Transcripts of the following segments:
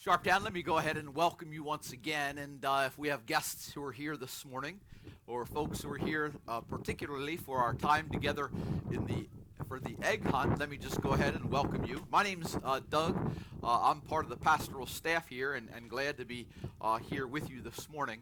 Sharptown, let me go ahead and welcome you once again. And if we have guests who are here this morning, or folks who are here particularly for our time together for the egg hunt, let me just go ahead and welcome you. My name's Doug. I'm part of the pastoral staff here, and glad to be here with you this morning.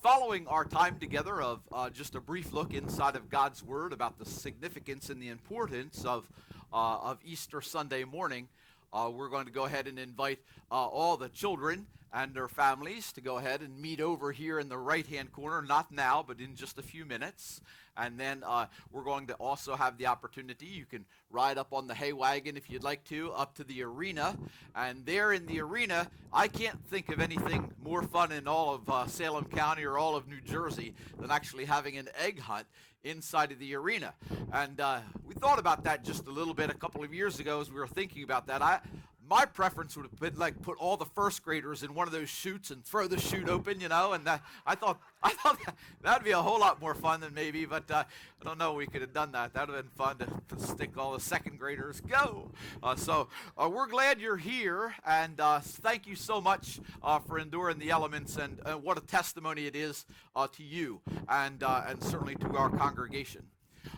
Following our time together of just a brief look inside of God's Word about the significance and the importance of Easter Sunday morning, we're going to go ahead and invite all the children and their families to go ahead and meet over here in the right-hand corner, not now, but in just a few minutes. And then we're going to also have the opportunity, you can ride up on the hay wagon if you'd like to, up to the arena. And there in the arena, I can't think of anything more fun in all of Salem County or all of New Jersey than actually having an egg hunt inside of the arena. And we thought about that just a little bit a couple of years ago as we were thinking about that. My preference would have been like put all the first graders in one of those chutes and throw the chute open, you know, and I thought that would be a whole lot more fun than maybe, but I don't know, we could have done that. That would have been fun to stick all the second graders, go. So we're glad you're here, and thank you so much for enduring the elements, and what a testimony it is to you and certainly to our congregation.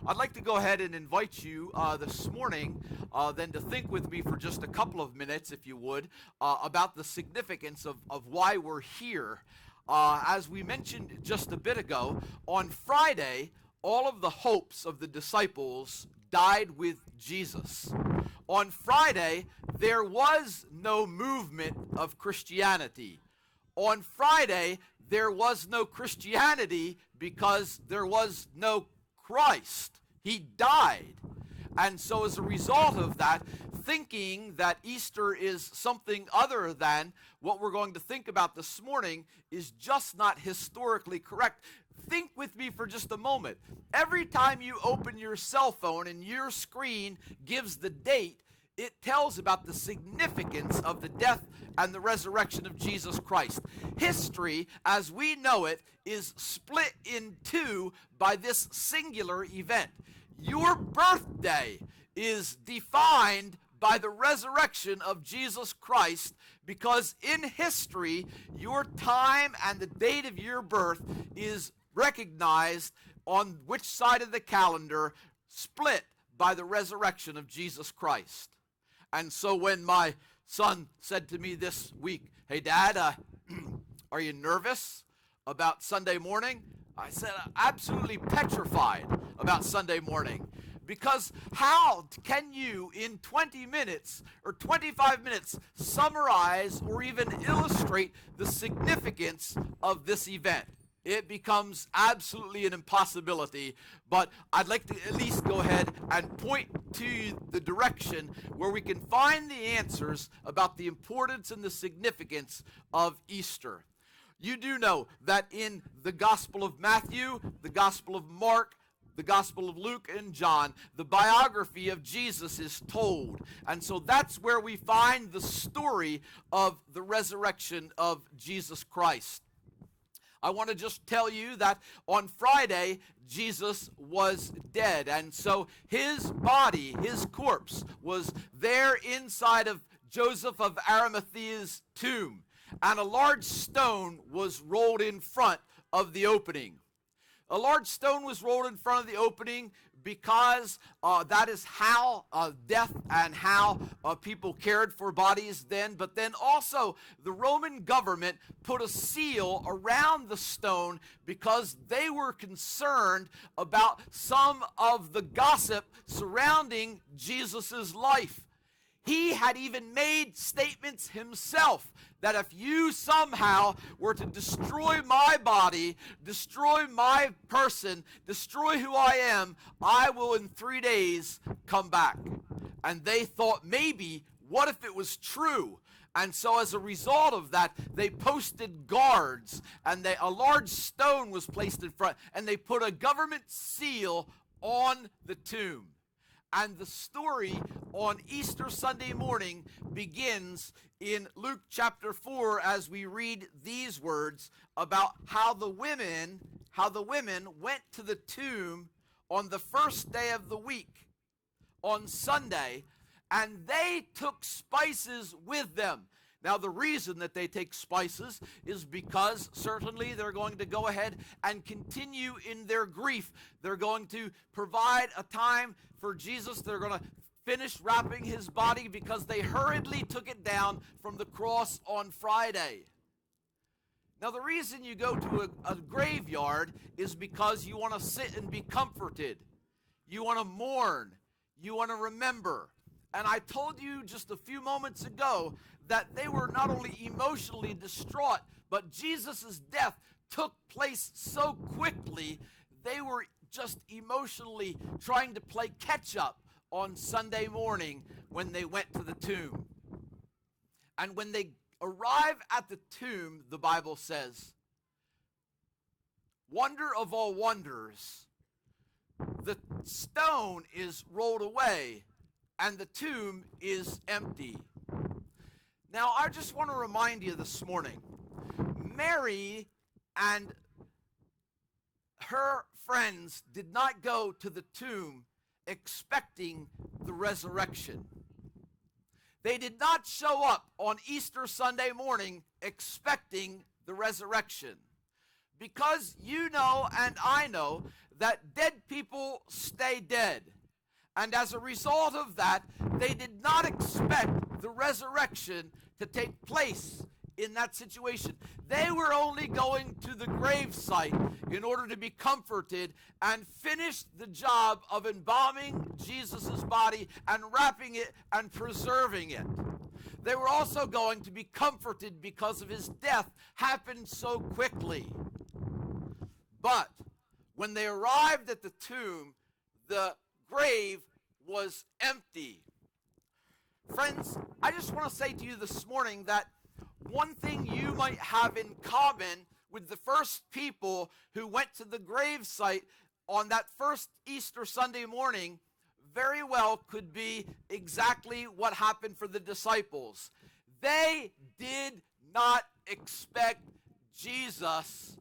I'd like to go ahead and invite you this morning then to think with me for just a couple of minutes, if you would, about the significance of why we're here. As we mentioned just a bit ago, on Friday, all of the hopes of the disciples died with Jesus. On Friday, there was no movement of Christianity. On Friday, there was no Christianity because there was no Christ. He died. And so as a result of that, thinking that Easter is something other than what we're going to think about this morning is just not historically correct. Think with me for just a moment. Every time you open your cell phone and your screen gives the date, it tells about the significance of the death and the resurrection of Jesus Christ. History, as we know it, is split in two by this singular event. Your birthday is defined by the resurrection of Jesus Christ, because in history, your time and the date of your birth is recognized on which side of the calendar, split by the resurrection of Jesus Christ. And so when my son said to me this week, "Hey, Dad, are you nervous about Sunday morning?" I said, absolutely petrified about Sunday morning. Because how can you, in 20 minutes or 25 minutes, summarize or even illustrate the significance of this event? It becomes absolutely an impossibility, but I'd like to at least go ahead and point to the direction where we can find the answers about the importance and the significance of Easter. You do know that in the Gospel of Matthew, the Gospel of Mark, the Gospel of Luke and John, the biography of Jesus is told. And so that's where we find the story of the resurrection of Jesus Christ. I want to just tell you that on Friday, Jesus was dead. And so his body, his corpse, was there inside of Joseph of Arimathea's tomb. And a large stone was rolled in front of the opening. A large stone was rolled in front of the opening because that is how death and how people cared for bodies then. But then also the Roman government put a seal around the stone because they were concerned about some of the gossip surrounding Jesus' life. He had even made statements himself that if you somehow were to destroy my body, destroy my person, destroy who I am, I will in 3 days come back. And they thought, maybe, what if it was true? And so as a result of that, they posted guards, and a large stone was placed in front, and they put a government seal on the tomb. And the story on Easter Sunday morning begins in Luke chapter 4 as we read these words about how the women went to the tomb on the first day of the week, on Sunday, and they took spices with them. Now, the reason that they take spices is because certainly they're going to go ahead and continue in their grief. They're going to provide a time for Jesus. They're going to finish wrapping his body because they hurriedly took it down from the cross on Friday. Now, the reason you go to a graveyard is because you want to sit and be comforted. You want to mourn. You want to remember. And I told you just a few moments ago that they were not only emotionally distraught, but Jesus' death took place so quickly, they were just emotionally trying to play catch up on Sunday morning when they went to the tomb. And when they arrive at the tomb, the Bible says, wonder of all wonders, the stone is rolled away and the tomb is empty. Now, I just want to remind you this morning, Mary and her friends did not go to the tomb expecting the resurrection. They did not show up on Easter Sunday morning expecting the resurrection. Because you know and I know that dead people stay dead. And as a result of that, they did not expect the resurrection to take place in that situation. They were only going to the gravesite in order to be comforted and finish the job of embalming Jesus' body and wrapping it and preserving it. They were also going to be comforted because of his death happened so quickly. But when they arrived at the tomb, the grave was empty. Friends, I just want to say to you this morning that one thing you might have in common with the first people who went to the gravesite on that first Easter Sunday morning very well could be exactly what happened for the disciples. They did not expect Jesus.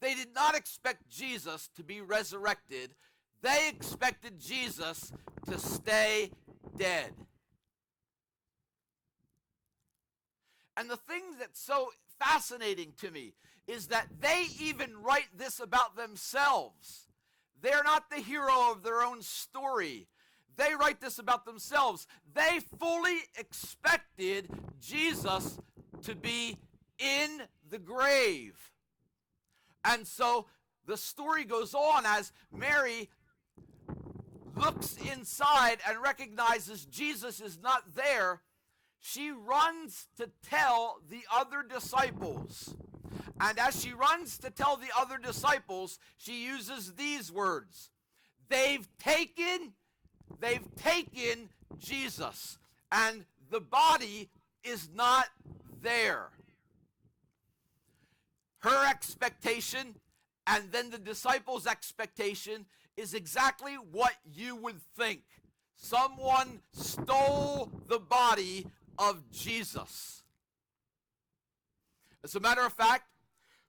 They did not expect Jesus to be resurrected. They expected Jesus to stay dead. And the thing that's so fascinating to me is that they even write this about themselves. They're not the hero of their own story. They write this about themselves. They fully expected Jesus to be in the grave. And so the story goes on as Mary looks inside and recognizes Jesus is not there. She runs to tell the other disciples. And as she runs to tell the other disciples, she uses these words. They've taken Jesus, and the body is not there. Her expectation and then the disciples' expectation is exactly what you would think. Someone stole the body of Jesus. As a matter of fact,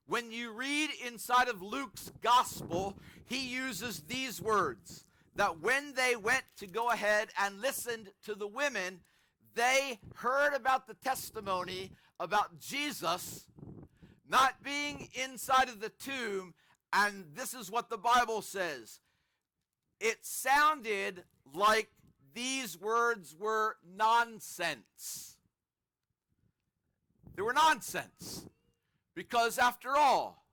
when you read inside of Luke's gospel, he uses these words, that when they went to go ahead and listened to the women, they heard about the testimony about Jesus not being inside of the tomb, and this is what the Bible says. It sounded like these words were nonsense. They were nonsense. Because after all,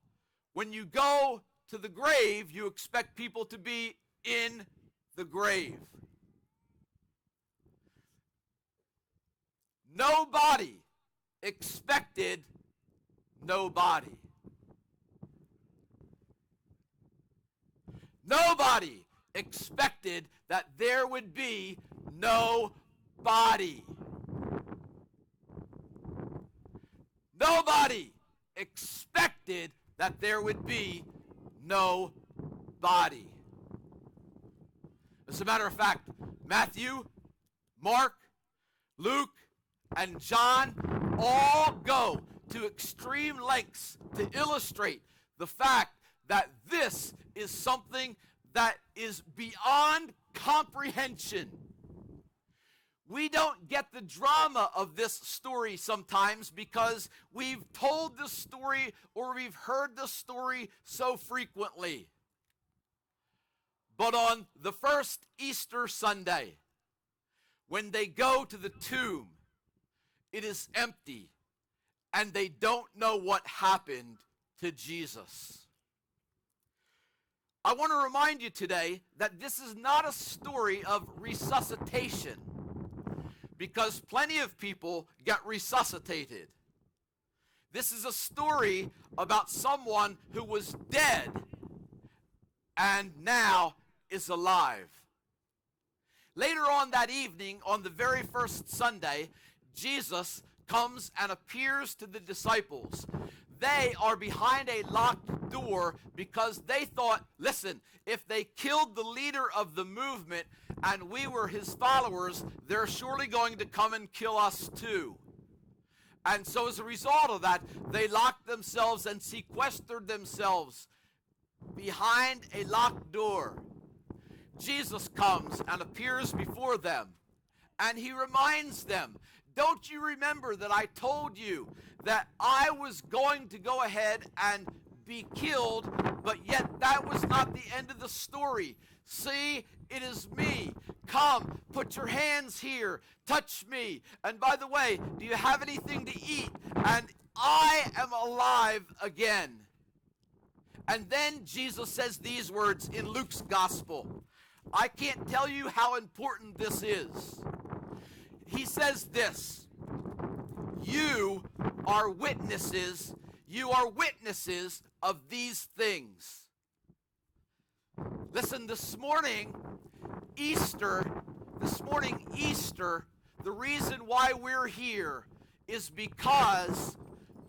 when you go to the grave, you expect people to be in the grave. Nobody expected nobody. Nobody expected that there would be no body. Nobody expected that there would be no body. As a matter of fact, Matthew, Mark, Luke, and John all go to extreme lengths to illustrate the fact that this is something that is beyond comprehension. We don't get the drama of this story sometimes because we've told the story or we've heard the story so frequently. But on the first Easter Sunday, when they go to the tomb, it is empty, and they don't know what happened to Jesus. I want to remind you today that this is not a story of resuscitation, because plenty of people get resuscitated. This is a story about someone who was dead and now is alive. Later on that evening, on the very first Sunday, Jesus comes and appears to the disciples. They are behind a locked door because they thought, listen, if they killed the leader of the movement and we were his followers, they're surely going to come and kill us too. And so as a result of that, they locked themselves and sequestered themselves behind a locked door. Jesus comes and appears before them, and he reminds them, don't you remember that I told you that I was going to go ahead and be killed, but yet that was not the end of the story. See, it is me. Come, put your hands here, touch me. And by the way, do you have anything to eat? And I am alive again. And then Jesus says these words in Luke's gospel. I can't tell you how important this is. He says this, you are witnesses of these things. Listen, this morning, Easter, the reason why we're here is because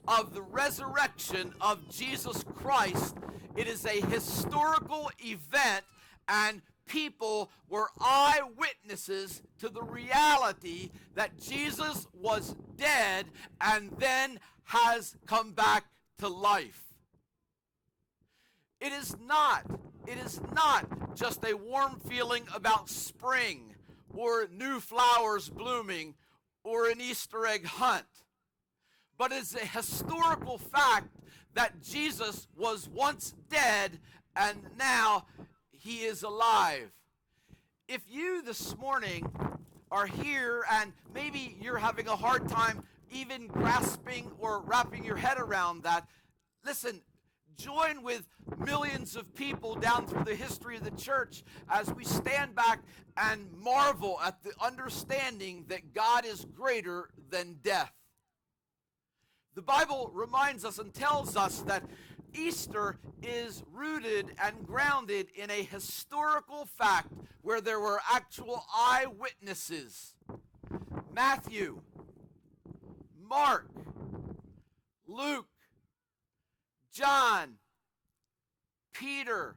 of the resurrection of Jesus Christ. It is a historical event, and people were eyewitnesses to the reality that Jesus was dead and then has come back to life. It is not just a warm feeling about spring or new flowers blooming or an Easter egg hunt, but it's a historical fact that Jesus was once dead and now he is alive. If you this morning are here and maybe you're having a hard time even grasping or wrapping your head around that, listen, join with millions of people down through the history of the church as we stand back and marvel at the understanding that God is greater than death. The Bible reminds us and tells us that Easter is rooted and grounded in a historical fact where there were actual eyewitnesses. Matthew, Mark, Luke, John, Peter,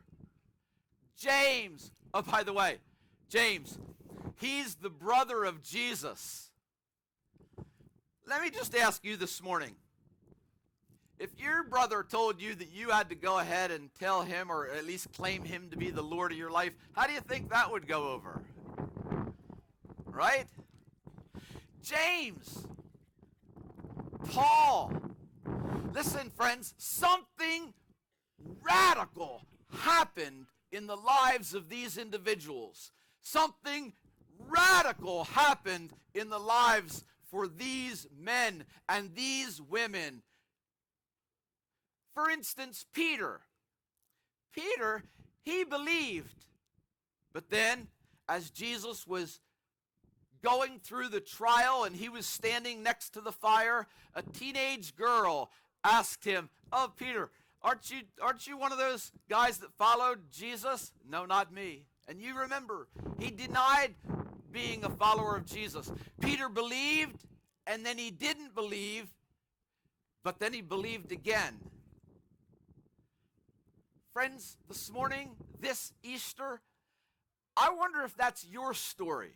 James. Oh, by the way, James, he's the brother of Jesus. Let me just ask you this morning, if your brother told you that you had to go ahead and tell him or at least claim him to be the Lord of your life, how do you think that would go over? Right? James, Paul. Listen, friends, something radical happened in the lives of these individuals. Something radical happened in the lives for these men and these women. For instance, Peter, he believed. But then, as Jesus was going through the trial and he was standing next to the fire, a teenage girl asked him, "Oh, Peter, aren't you one of those guys that followed Jesus?" "No, not me." And you remember, he denied being a follower of Jesus. Peter believed, and then he didn't believe, but then he believed again. Friends, this morning, this Easter, I wonder if that's your story.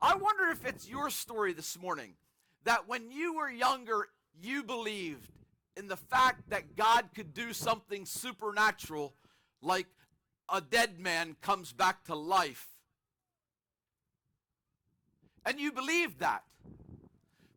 I wonder if it's your story this morning, that when you were younger, you believed in the fact that God could do something supernatural, like a dead man comes back to life. And you believed that.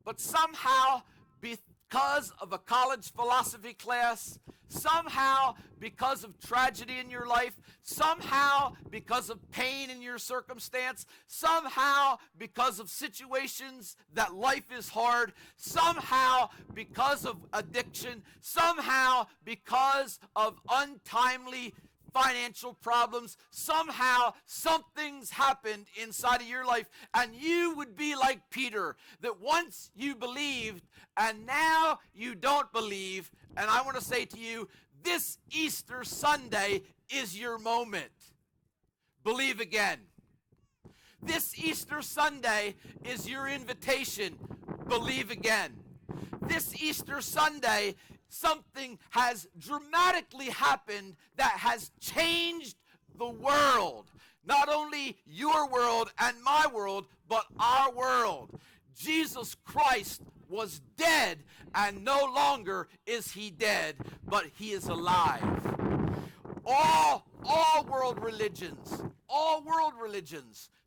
But somehow, because of a college philosophy class, somehow because of tragedy in your life, somehow because of pain in your circumstance, somehow because of situations that life is hard, somehow because of addiction, somehow because of untimely financial problems, somehow something's happened inside of your life, and you would be like Peter, that once you believed and now you don't believe. And I want to say to you, this Easter Sunday is your moment. Believe again. This Easter Sunday is your invitation. Believe again. This Easter Sunday, something has dramatically happened that has changed the world. Not only your world and my world, but our world. Jesus Christ was dead, and no longer is he dead, but he is alive. All world religions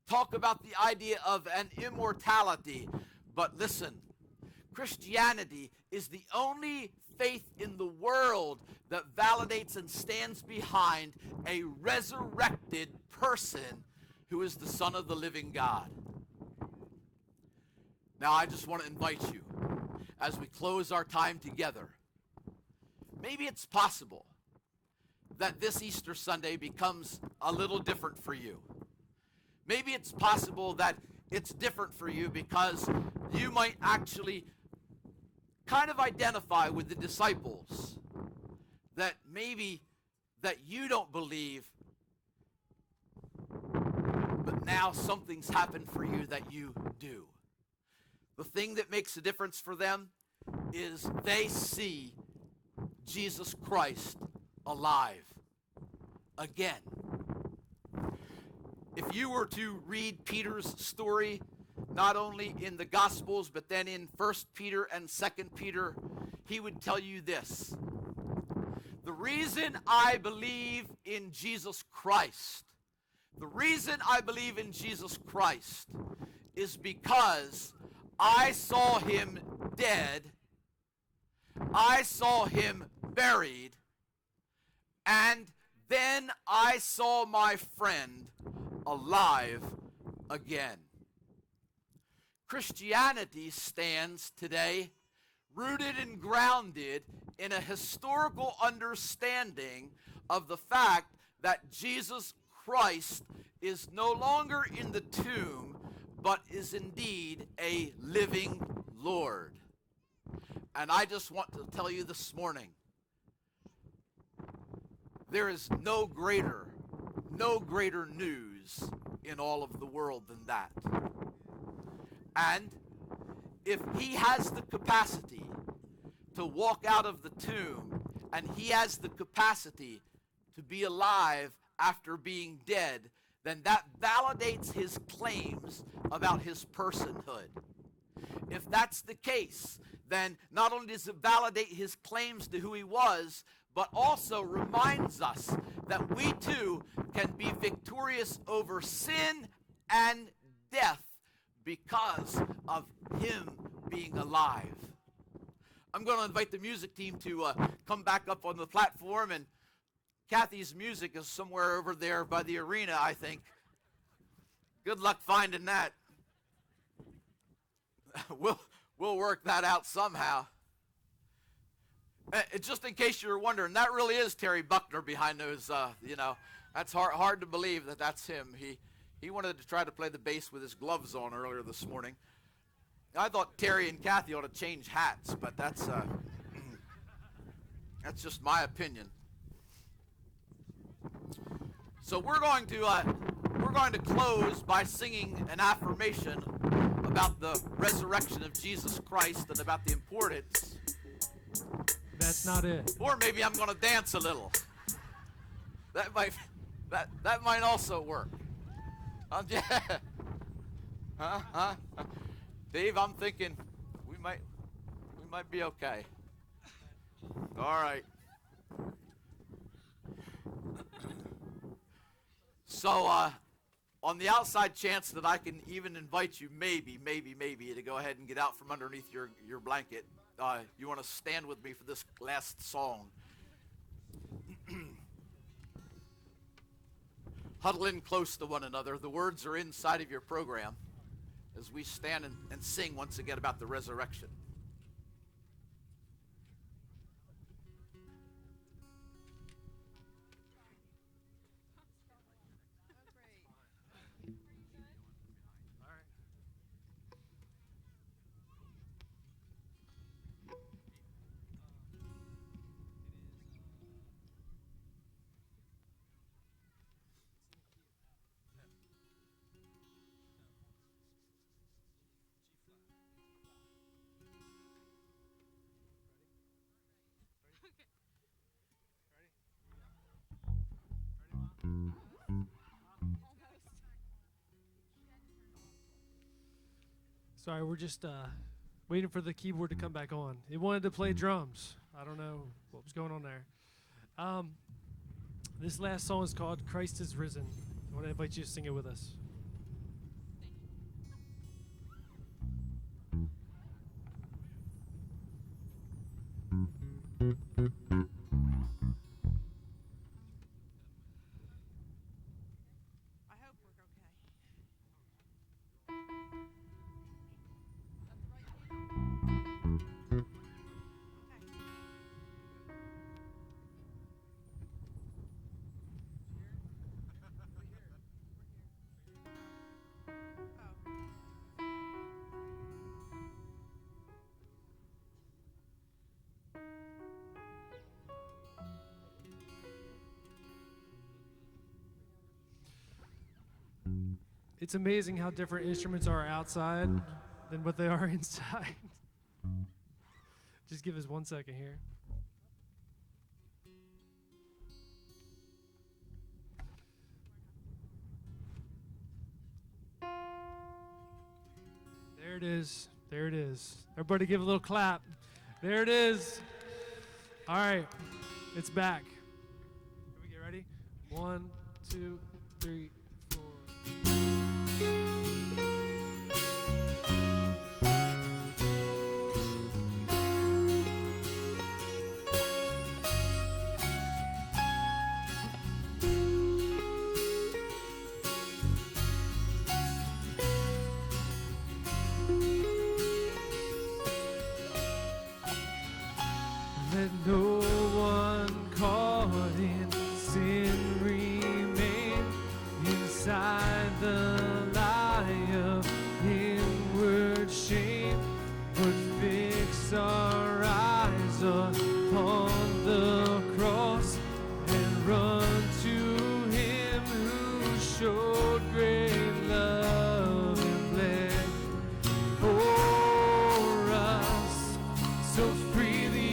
talk about the idea of an immortality. But listen, Christianity is the only faith in the world that validates and stands behind a resurrected person who is the Son of the living God. Now, I just want to invite you, as we close our time together, maybe it's possible that this Easter Sunday becomes a little different for you. Maybe it's possible that it's different for you because you might actually kind of identify with the disciples, that maybe that you don't believe, but now something's happened for you that you do. The thing that makes a difference for them is they see Jesus Christ alive again. If you were to read Peter's story, not only in the Gospels, but then in 1 Peter and 2 Peter, he would tell you this: the reason I believe in Jesus Christ, is because I saw him dead, I saw him buried, and then I saw my friend alive again. Christianity stands today rooted and grounded in a historical understanding of the fact that Jesus Christ is no longer in the tomb, but is indeed a living Lord. And I just want to tell you this morning, there is no greater news in all of the world than that. And if he has the capacity to walk out of the tomb, and he has the capacity to be alive after being dead, then that validates his claims about his personhood. If that's the case, then not only does it validate his claims to who he was, but also reminds us that we too can be victorious over sin and death because of him being alive. I'm going to invite the music team to come back up on the platform, and Kathy's music is somewhere over there by the arena, I think. Good luck finding that. We'll work that out somehow. Just in case you were wondering, that really is Terry Buckner behind those, that's hard to believe that that's him. He wanted to try to play the bass with his gloves on earlier this morning. I thought Terry and Kathy ought to change hats, but that's just my opinion. So we're going to close by singing an affirmation about the resurrection of Jesus Christ and about the importance. That's not it. Or maybe I'm going to dance a little. That might also work. Yeah. Huh? Dave, I'm thinking we might be okay. All right. So On the outside chance that I can even invite you, maybe, to go ahead and get out from underneath your blanket, you want to stand with me for this last song. Huddle in close to one another. The words are inside of your program as we stand and sing once again about the resurrection. Sorry, we're just waiting for the keyboard to come back on. It wanted to play drums. I don't know what was going on there. This last song is called Christ is Risen. I want to invite you to sing it with us. It's amazing how different instruments are outside than what they are inside. Just give us 1 second here. There it is. There it is. Everybody give a little clap. There it is. All right. It's back. Can we get ready? 1, 2, 3, 4. Let no one caught in sin remain inside the lie of inward shame, but fix our eyes upon the cross and run to Him who showed great love and bled for us so freely.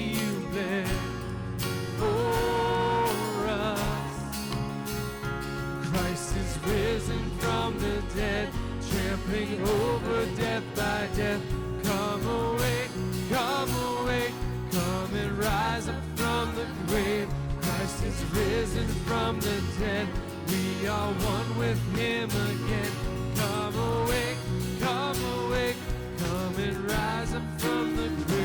For us, Christ is risen from the dead, trampling over death by death. Come awake, come and rise up from the grave. Christ is risen from the dead, we are one with Him again. Come awake, come and rise up from the grave.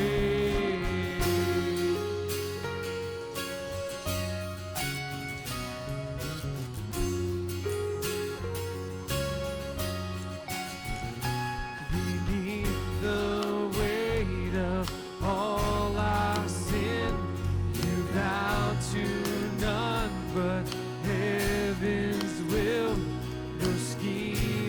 But heaven's will, no scheme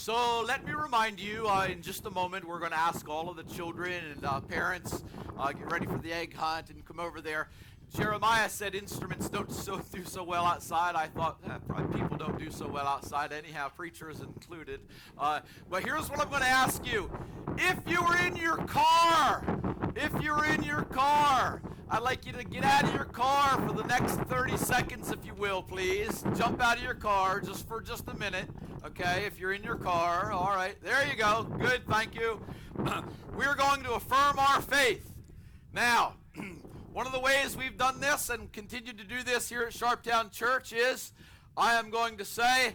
So let me remind you, in just a moment, we're going to ask all of the children and parents, get ready for the egg hunt and come over there. Jeremiah said instruments don't do so well outside. I thought probably people don't do so well outside anyhow, preachers included. But here's what I'm going to ask you. If you were in your car, I'd like you to get out of your car for the next 30 seconds, if you will, please. Jump out of your car for just a minute, okay? If you're in your car, all right. There you go. Good, thank you. We're going to affirm our faith. Now, one of the ways we've done this and continue to do this here at Sharptown Church is I am going to say,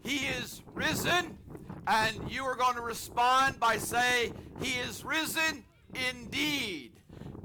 He is risen, and you are going to respond by saying, He is risen indeed.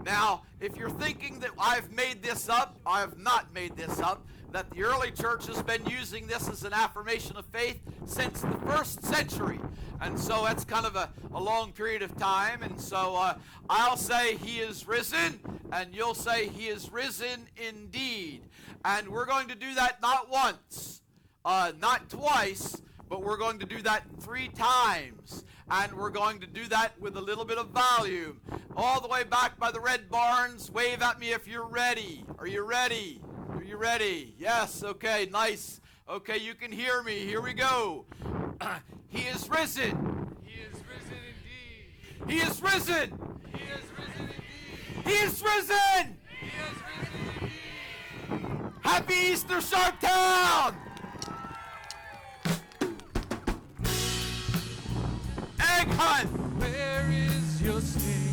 Now, if you're thinking that I've made this up, I have not made this up, that the early church has been using this as an affirmation of faith since the 1st century. And so that's kind of a long period of time. And so I'll say He is risen, and you'll say He is risen indeed. And we're going to do that not once, not twice, but we're going to do that 3 times. And we're going to do that with a little bit of volume. All the way back by the Red Barns, wave at me if you're ready. Are you ready? Are you ready? Yes, okay, nice. Okay, you can hear me. Here we go. He is risen. He is risen indeed. He is risen. He is risen indeed. He is risen. He is risen indeed. Happy Easter, Sharptown! Egg hunt! Where is your sting?